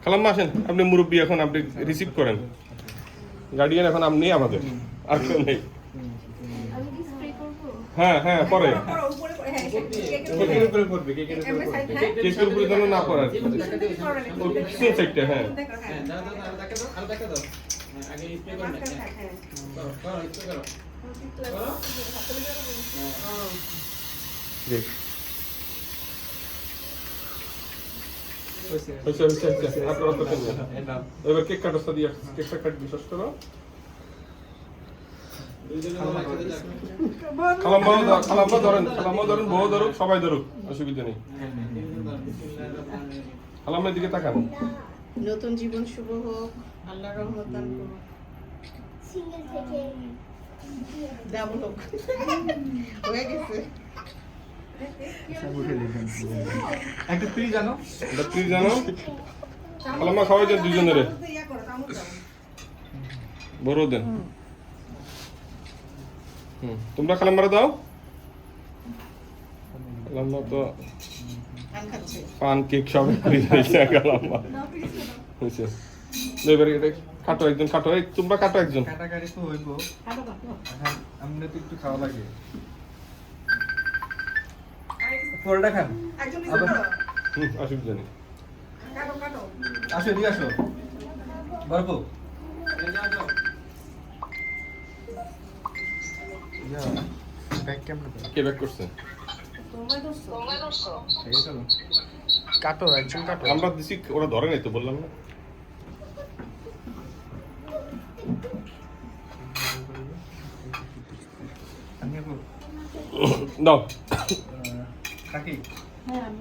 খালাম্মা আসেন, আপনি মুরব্বী, এখন আপনি রিসিভ করেন। গার্ডিয়ান এখন আপনি আমাদের, আর কেউ নেই। হ্যাঁ হ্যাঁ, পরে কেকের উপরে যেন না পড়ে, পিছনের সাইডটা। হ্যাঁ এবার কেক কাটা দিয়ে কেকটা কাট বিশ্বাস করো। খালাম্মা ধরেন, খালাম্মা ধরেন, বউ ধরুক, সবাই ধরুক, অসুবিধা নেই। খালাম্মার দিকে তাকান। নতুন জীবন শুভ হোক, আল্লাহর রহমত দান করুন। সিঙ্গেল থেকে ডাবল হোক, হয়ে গেছে। একটা প্লিজ জানো, এটা প্লিজ জানো। খালাম্মা খাওয়াই দেন দুজনের, বড় দেন। তোমরা খালাম্মারে দাও। খালাম্মা তো পান কেক সব হয়েছে। খালাম্মা হয়েছে। এবারে এটা কাটো, একজন কাটো, এই তোমরা কাটো একজন। কাটাকাটি তো হইব, আমরা তো একটু খাওয়া লাগে। পরোটা খান, অসুবিধা নেই। আসো এদিকে আসো, বরফ কে ব্যাক করছে? কাটো, একজন কাটো। আমরা দিছি, ওরা ধরে নাই তো, বললাম না। দাও কাকি হ্যাঁ, আমি